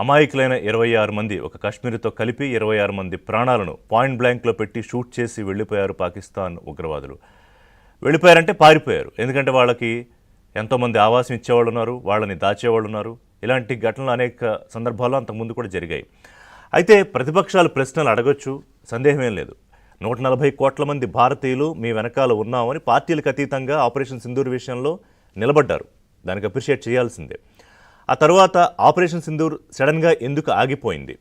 అమాయకులైన 26 మంది ఒక కాశ్మీర్తో కలిపి 26 మంది ప్రాణాలను పాయింట్ బ్లాంక్లో పెట్టి షూట్ చేసి వెళ్ళిపోయారు పాకిస్తాన్ ఉగ్రవాదులు. వెళ్ళిపోయారంటే పారిపోయారు. ఎందుకంటే వాళ్ళకి ఎంతోమంది ఆవాసం ఇచ్చేవాళ్ళు ఉన్నారు, వాళ్ళని దాచేవాళ్ళు ఉన్నారు. ఇలాంటి ఘటనలు అనేక సందర్భాల్లో అంతకుముందు కూడా జరిగాయి. అయితే ప్రతిపక్షాలు ప్రశ్నలు అడగొచ్చు, సందేహమేం లేదు. 140 కోట్ల మంది భారతీయులు మీ వెనకాల ఉన్నామని పార్టీలకు అతీతంగా ఆపరేషన్ సింధూర్ విషయంలో నిలబడ్డారు. దానికి అప్రిషియేట్ చేయాల్సిందే. ఆ తర్వాత ఆపరేషన్ సింధూర్ సడన్గా ఎందుకు ఆగిపోయింది,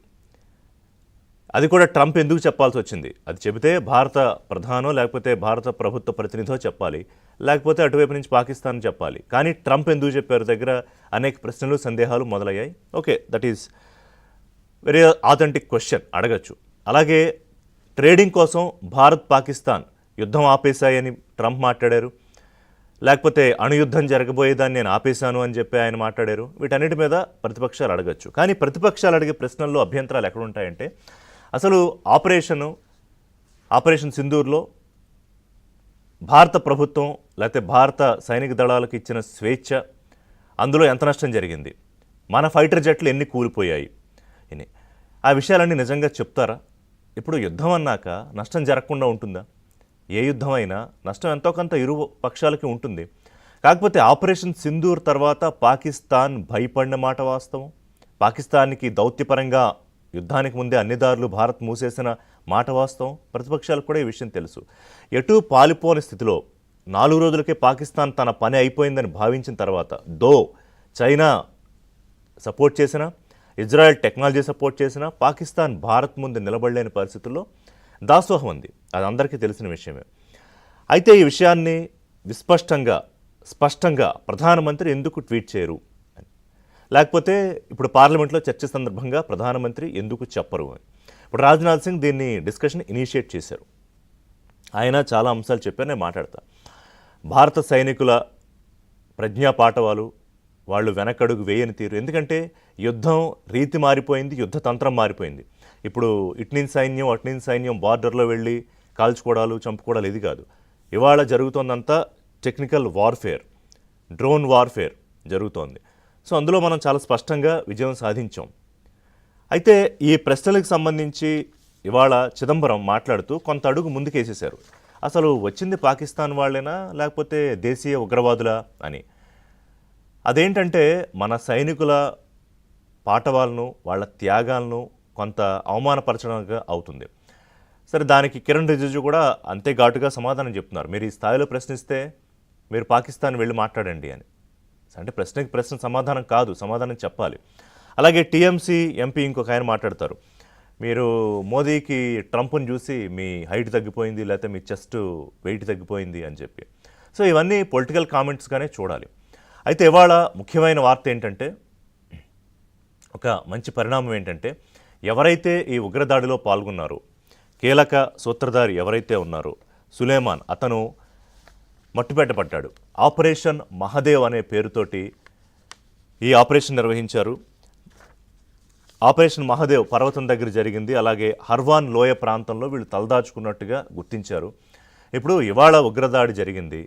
అది కూడా ట్రంప్ ఎందుకు చెప్పాల్సి వచ్చింది? అది చెబితే భారత ప్రధానో లేకపోతే భారత ప్రభుత్వ ప్రతినిధో చెప్పాలి, లేకపోతే అటువైపు నుంచి పాకిస్తాన్ చెప్పాలి. కానీ ట్రంప్ ఎందుకు చెప్పారు దగ్గర అనేక ప్రశ్నలు సందేహాలు మొదలయ్యాయి. Okay, that is very authentic question, అడగచ్చు. అలాగే ట్రేడింగ్ కోసం భారత్ పాకిస్తాన్ యుద్ధం ఆపేశాయని ట్రంప్ మాట్లాడారు, లేకపోతే అణుయుద్ధం జరగబోయేదాన్ని నేను ఆపేశాను అని చెప్పి ఆయన మాట్లాడారు. వీటన్నిటి మీద ప్రతిపక్షాలు అడగచ్చు. కానీ ప్రతిపక్షాలు అడిగే ప్రశ్నల్లో అభ్యంతరాలు ఎక్కడుంటాయంటే, అసలు ఆపరేషన్ సింధూర్లో భారత ప్రభుత్వం లేకపోతే భారత సైనిక దళాలకు ఇచ్చిన స్వేచ్ఛ, అందులో ఎంత నష్టం జరిగింది, మన ఫైటర్ జట్లు ఎన్ని కూలిపోయాయి, ఆ విషయాలన్నీ నిజంగా చెప్తారా? ఇప్పుడు యుద్ధం అన్నాక నష్టం జరగకుండా ఉంటుందా? ఏ యుద్ధం అయినా నష్టం ఎంతో కొంత ఇరు పక్షాలకి ఉంటుంది. కాకపోతే ఆపరేషన్ సింధూర్ తర్వాత పాకిస్తాన్ భయపడిన మాట వాస్తవం. పాకిస్తాన్కి దౌత్యపరంగా యుద్ధానికి ముందే అన్ని దారులు భారత్ మూసేసిన మాట వాస్తవం. ప్రతిపక్షాలకు కూడా ఈ విషయం తెలుసు. ఎటూ పాలిపోని స్థితిలో 4 రోజులకే పాకిస్తాన్ తన పని అయిపోయిందని భావించిన తర్వాత, చైనా సపోర్ట్ చేసినా, ఇజ్రాయెల్ టెక్నాలజీ సపోర్ట్ చేసినా పాకిస్తాన్ భారత్ ముందు నిలబడలేని పరిస్థితుల్లో దాసోహం ఉంది. అది అందరికీ తెలిసిన విషయమే. అయితే ఈ విషయాన్ని స్పష్టంగా ప్రధానమంత్రి ఎందుకు ట్వీట్ చేయరు, లేకపోతే ఇప్పుడు పార్లమెంట్లో చర్చ సందర్భంగా ప్రధానమంత్రి ఎందుకు చెప్పరు అని ఇప్పుడు రాజ్నాథ్ సింగ్ దీన్ని డిస్కషన్ ఇనిషియేట్ చేశారు. ఆయన చాలా అంశాలు చెప్పారు, నేను మాట్లాడతా. భారత సైనికుల ప్రజ్ఞా పాఠవాలు, వాళ్ళు వెనకడుగు వేయని తీరు. ఎందుకంటే యుద్ధం రీతి మారిపోయింది, యుద్ధ తంత్రం మారిపోయింది. ఇప్పుడు ఇట్నిన్ సైన్యం అట్నిన్ సైన్యం బార్డర్లో వెళ్ళి కాల్చుకోవడాలు చంపుకోవడాలు ఇది కాదు. ఇవాళ జరుగుతోందంతా టెక్నికల్ వార్ఫేర్, డ్రోన్ వార్ఫేర్ జరుగుతోంది. సో అందులో మనం చాలా స్పష్టంగా విజయం సాధించాం. అయితే ఈ ప్రశ్నలకు సంబంధించి ఇవాళ చిదంబరం మాట్లాడుతూ కొంత అడుగు ముందుకేసేశారు. అసలు వచ్చింది పాకిస్తాన్ వాళ్ళేనా లేకపోతే దేశీయ ఉగ్రవాదులా అని. అదేంటంటే మన సైనికుల పాఠవాలను, వాళ్ళ త్యాగాలను కొంత అవమానపరచడంగా అవుతుంది. సరే, దానికి కిరణ్ రిజిజు కూడా అంతే ఘాటుగా సమాధానం చెప్తున్నారు. మీరు ఈ స్థాయిలో ప్రశ్నిస్తే మీరు పాకిస్తాన్ వెళ్ళి మాట్లాడండి అని. అంటే ప్రశ్నకి ప్రశ్న సమాధానం కాదు, సమాధానం చెప్పాలి. అలాగే టీఎంసీ ఎంపీ ఇంకొక ఆయన మాట్లాడతారు, మీరు మోదీకి ట్రంప్ని చూసి మీ హైట్ తగ్గిపోయింది లేకపోతే మీ చెస్ట్ వెయిట్ తగ్గిపోయింది అని చెప్పి. సో ఇవన్నీ పొలిటికల్ కామెంట్స్గానే చూడాలి. అయితే ఇవాళ ముఖ్యమైన వార్త ఏంటంటే, ఒక మంచి పరిణామం ఏంటంటే, ఎవరైతే ఈ ఉగ్రదాడిలో పాల్గొన్నారో, కీలక సూత్రధారి ఎవరైతే ఉన్నారో సులేమాన్, అతను మట్టుపెట్టబడ్డాడు. ఆపరేషన్ మహదేవ్ అనే పేరుతోటి ఈ ఆపరేషన్ నిర్వహించారు. ఆపరేషన్ మహదేవ్ పర్వతం దగ్గర జరిగింది. అలాగే హర్వాన్ లోయ ప్రాంతంలో వీళ్ళు తలదాచుకున్నట్టుగా గుర్తించారు. ఇప్పుడు ఇవాళ ఉగ్రదాడి జరిగింది,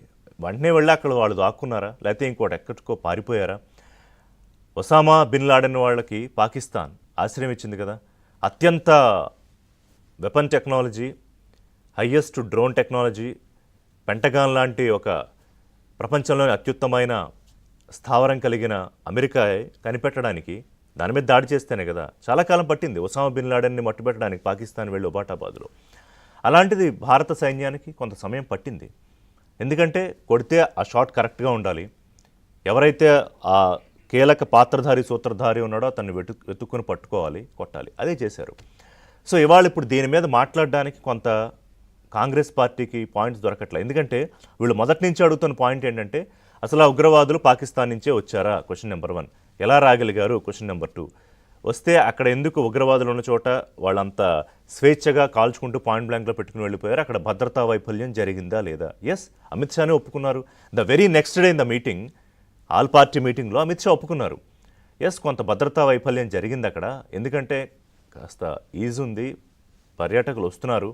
వెంటనే వెళ్ళి అక్కడ వాళ్ళు దాక్కున్నారా లేకపోతే ఇంకోటి ఎక్కడికో పారిపోయారా? ఒసామా బిన్ లాడెన్ వాళ్ళకి పాకిస్తాన్ ఆశ్రయం ఇచ్చింది కదా. అత్యంత weapon technology, highest drone technology, pentagon లాంటి ఒక ప్రపంచంలోని అత్యుత్తమైన స్థావరం కలిగిన అమెరికా కనిపెట్టడానికి దాని మీద దాడి చేస్తేనే కదా. చాలా కాలం పట్టింది ఒసామా బిన్ లాడెన్ని మట్టుపెట్టడానికి పాకిస్తాన్ వెళ్ళి ఒబాటాబాద్లో. అలాంటిది భారత సైన్యానికి కొంత సమయం పట్టింది. ఎందుకంటే కొడితే ఆ షాట్ కరెక్ట్గా ఉండాలి. ఎవరైతే ఆ కీలక పాత్రధారి సూత్రధారి ఉన్నాడో అతన్ని వెతుక్కుని పట్టుకోవాలి, కొట్టాలి. అదే చేశారు. సో ఇవాళ ఇప్పుడు దీని మీద మాట్లాడడానికి కొంత కాంగ్రెస్ పార్టీకి పాయింట్స్ దొరకట్లేదు. ఎందుకంటే వీళ్ళు మొదటి నుంచి అడుగుతున్న పాయింట్ ఏంటంటే, అసలు ఆ ఉగ్రవాదులు పాకిస్తాన్ నుంచే వచ్చారా? Question number 1. ఎలా రాగలిగారు? Question number 2. వస్తే అక్కడ ఎందుకు ఉగ్రవాదులు ఉన్న చోట వాళ్ళంతా స్వేచ్ఛగా కాల్చుకుంటూ పాయింట్ బ్లాంక్లో పెట్టుకుని వెళ్ళిపోయారు? అక్కడ భద్రతా వైఫల్యం జరిగిందా లేదా? ఎస్, అమిత్ షానే ఒప్పుకున్నారు. The very next day in the meeting, all party మీటింగ్లో అమిత్ షా ఒప్పుకున్నారు. ఎస్, కొంత భద్రతా వైఫల్యం జరిగింది అక్కడ. ఎందుకంటే కాస్త ఈజ్ ఉంది, పర్యాటకులు వస్తున్నారు,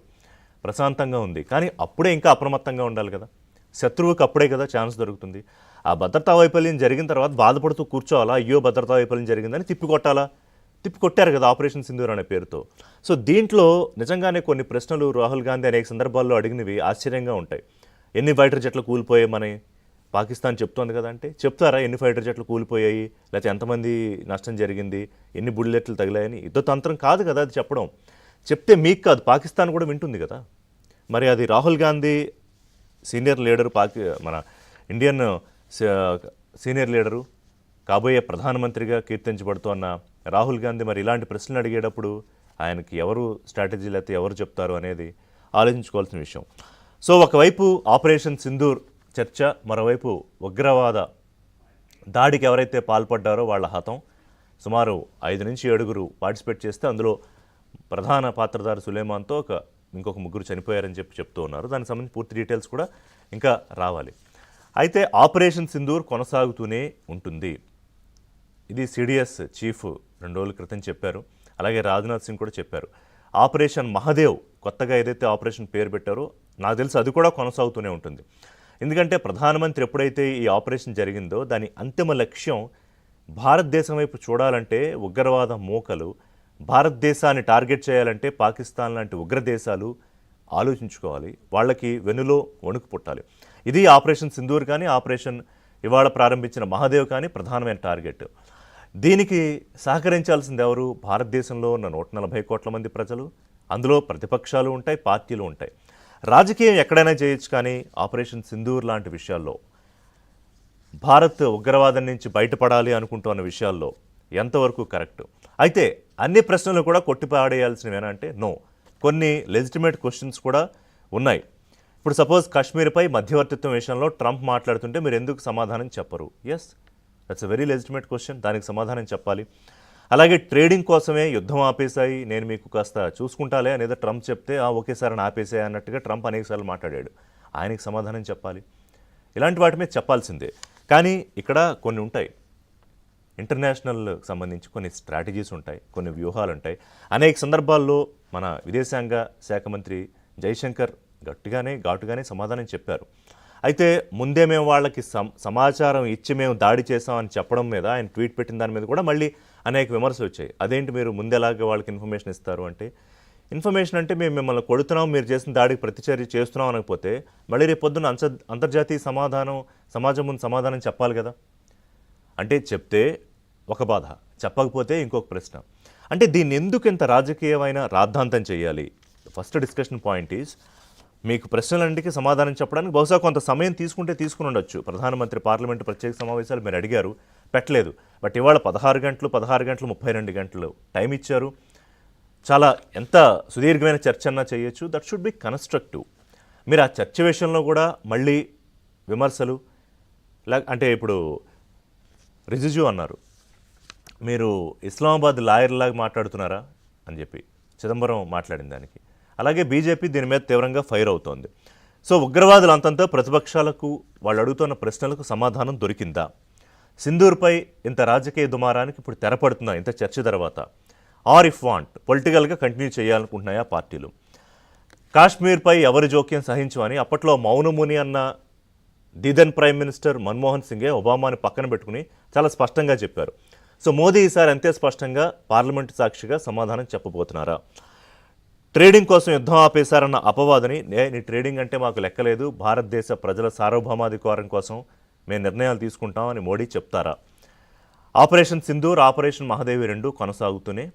ప్రశాంతంగా ఉంది. కానీ అప్పుడే ఇంకా అప్రమత్తంగా ఉండాలి కదా. శత్రువుకి అప్పుడే కదా ఛాన్స్ దొరుకుతుంది. ఆ భద్రతా వైఫల్యం జరిగిన తర్వాత బాధపడుతూ కూర్చోవాలా? అయ్యో భద్రతా వైఫల్యం జరిగిందని తిప్పికొట్టాలా? తిప్పి కొట్టారు కదా ఆపరేషన్ సింధూర్ అనే పేరుతో. సో దీంట్లో నిజంగానే కొన్ని ప్రశ్నలు రాహుల్ గాంధీ అనేక సందర్భాల్లో అడిగినవి ఆశ్చర్యంగా ఉంటాయి. ఎన్ని ఫైటర్ జెట్లు కూలిపోయామని పాకిస్తాన్ చెప్తోంది కదా, అంటే చెప్తారా ఎన్ని ఫైటర్ జెట్లు కూలిపోయాయి, లేకపోతే ఎంతమంది నష్టం జరిగింది, ఎన్ని బుల్లెట్లు తగిలాయని? యుద్ధతంత్రం కాదు కదా అది చెప్పడం. చెప్తే మీకు కాదు, పాకిస్తాన్ కూడా వింటుంది కదా. మరి అది రాహుల్ గాంధీ సీనియర్ లీడరు, మన ఇండియన్ సీనియర్ లీడరు, కాబోయే ప్రధానమంత్రిగా కీర్తించబడుతున్న రాహుల్ గాంధీ మరి ఇలాంటి ప్రశ్నలు అడిగేటప్పుడు ఆయనకి ఎవరు స్ట్రాటజీ లేకపోతే ఎవరు చెప్తారు అనేది ఆలోచించుకోవాల్సిన విషయం. సో ఒకవైపు ఆపరేషన్ సింధూర్ చర్చ, మరోవైపు ఉగ్రవాద దాడికి ఎవరైతే పాల్పడ్డారో వాళ్ళ హతం. సుమారు 5 నుంచి 7 పార్టిసిపేట్ చేస్తే అందులో ప్రధాన పాత్రధారి సులేమాన్తో ఇంకొక 3 చనిపోయారని చెప్తూ ఉన్నారు. దానికి సంబంధించి పూర్తి డీటెయిల్స్ కూడా ఇంకా రావాలి. అయితే ఆపరేషన్ సింధూర్ కొనసాగుతూనే ఉంటుంది. ఇది సిడిఎస్ చీఫ్ 2 రోజుల క్రితం చెప్పారు. అలాగే రాజ్నాథ్ సింగ్ కూడా చెప్పారు. ఆపరేషన్ మహదేవ్ కొత్తగా ఏదైతే ఆపరేషన్ పేరు పెట్టారో నాకు తెలిసి అది కూడా కొనసాగుతూనే ఉంటుంది. ఎందుకంటే ప్రధానమంత్రి ఎప్పుడైతే ఈ ఆపరేషన్ జరిగిందో దాని అంతిమ లక్ష్యం భారతదేశం వైపు చూడాలంటే ఉగ్రవాద మూకలు, భారతదేశాన్ని టార్గెట్ చేయాలంటే పాకిస్తాన్ లాంటి ఉగ్రదేశాలు ఆలోచించుకోవాలి, వాళ్ళకి వెనులో వణుకు పుట్టాలి. ఇది ఆపరేషన్ సింధూర్ కానీ ఆపరేషన్ ఇవాళ ప్రారంభించిన మహాదేవ్ కానీ ప్రధానమైన టార్గెట్. దీనికి సహకరించాల్సింది ఎవరు? భారతదేశంలో ఉన్న 140 కోట్ల మంది ప్రజలు. అందులో ప్రతిపక్షాలు ఉంటాయి, పార్టీలు ఉంటాయి. రాజకీయం ఎక్కడైనా చేయొచ్చు, కానీ ఆపరేషన్ సింధూర్ లాంటి విషయాల్లో, భారత్ ఉగ్రవాదం నుంచి బయటపడాలి అనుకుంటున్న విషయాల్లో ఎంతవరకు కరెక్ట్? అయితే అన్ని ప్రశ్నలు కూడా కొట్టిపాడేయాల్సినవేనా అంటే నో. కొన్ని లెజిటిమేట్ క్వశ్చన్స్ కూడా ఉన్నాయి. ఇప్పుడు సపోజ్ కాశ్మీర్పై మధ్యవర్తిత్వం విషయంలో ట్రంప్ మాట్లాడుతుంటే మీరు ఎందుకు సమాధానం చెప్పరు? Yes, that's a very legitimate question, దానికి సమాధానం చెప్పాలి. అలాగే ట్రేడింగ్ కోసమే యుద్ధం ఆపేశాయి, నేను మీకు కాస్త చూసుకుంటాలే అనేది ట్రంప్ చెప్తే ఒకేసారి ఆపేసాయి అన్నట్టుగా ట్రంప్ అనేకసార్లు మాట్లాడాడు. ఆయనకి సమాధానం చెప్పాలి. ఇలాంటి వాటి మీద చెప్పాల్సిందే. కానీ ఇక్కడ కొన్ని ఉంటాయి, ఇంటర్నేషనల్ సంబంధించి కొన్ని స్ట్రాటజీస్ ఉంటాయి, కొన్ని వ్యూహాలు ఉంటాయి. అనేక సందర్భాల్లో మన విదేశాంగ శాఖ మంత్రి జైశంకర్ ఘాటుగానే సమాధానం చెప్పారు. అయితే ముందే మేము వాళ్ళకి సమాచారం ఇచ్చి మేము దాడి చేసామని చెప్పడం మీద ఆయన ట్వీట్ పెట్టిన దాని మీద కూడా మళ్ళీ అనేక విమర్శలు వచ్చాయి. అదేంటి మీరు ముందేలాగా వాళ్ళకి ఇన్ఫర్మేషన్ ఇస్తారు అంటే, ఇన్ఫర్మేషన్ అంటే మేము మిమ్మల్ని కొడుతున్నాం, మీరు చేసిన దాడికి ప్రతిచర్య చేస్తున్నాం అనకపోతే మళ్ళీ రేపు పొద్దున్న అంతర్జాతీయ సమాజం ముందు సమాధానం చెప్పాలి కదా. అంటే చెప్తే ఒక బాధ, చెప్పకపోతే ఇంకొక ప్రశ్న. అంటే దీన్ని ఎందుకు ఇంత రాజకీయమైన రాద్ధాంతం చేయాలి? ఫస్ట్ డిస్కషన్ పాయింట్ ఈజ్, మీకు ప్రశ్నలన్నిటికీ సమాధానం చెప్పడానికి బహుశా కొంత సమయం తీసుకుని ఉండొచ్చు. ప్రధానమంత్రి పార్లమెంటు ప్రత్యేక సమావేశాలు మీరు అడిగారు, పెట్టలేదు. బట్ ఇవాళ 16 గంటలు 32 గంటలు టైం ఇచ్చారు. చాలా ఎంత సుదీర్ఘమైన చర్చ అన్నా చేయొచ్చు. That should be constructive. మీరు ఆ చర్చ విషయంలో కూడా మళ్ళీ విమర్శలు, అంటే ఇప్పుడు రిజిజు అన్నారు, మీరు ఇస్లామాబాద్ లాయర్లాగా మాట్లాడుతున్నారా అని చెప్పి చిదంబరం మాట్లాడిన దానికి. అలాగే బీజేపీ దీని మీద తీవ్రంగా ఫైర్ అవుతోంది. సో ఉగ్రవాదులు అంతంతో ప్రతిపక్షాలకు వాళ్ళు అడుగుతున్న ప్రశ్నలకు సమాధానం దొరికిందా? సింధూర్పై ఇంత రాజకీయ దుమారానికి ఇప్పుడు తెరపడుతుందా ఇంత చర్చ తర్వాత? ఆర్ ఇఫ్ వాంట్ పొలిటికల్గా కంటిన్యూ చేయాలనుకుంటున్నాయా పార్టీలు? కాశ్మీర్పై ఎవరి జోక్యం సహించమని అప్పట్లో మౌనముని అన్న దిదన్ ప్రైమ్ మినిస్టర్ మన్మోహన్ సింగే ఒబామాని పక్కన పెట్టుకుని చాలా స్పష్టంగా చెప్పారు. సో మోదీ ఈసారి అంతే స్పష్టంగా పార్లమెంటు సాక్షిగా సమాధానం చెప్పబోతున్నారా? ట్రేడింగ్ కోసం యుద్ధం ఆపేశారన్న అపవాదని, నీ ట్రేడింగ్ అంటే మాకు లెక్కలేదు, భారతదేశ ప్రజల సార్వభౌమాధికారం కోసం మేము నిర్ణయాలు తీసుకుంటామని మోడీ చెప్తారా? ఆపరేషన్ సింధూర్, ఆపరేషన్ మహదేవి 2 కొనసాగుతూనే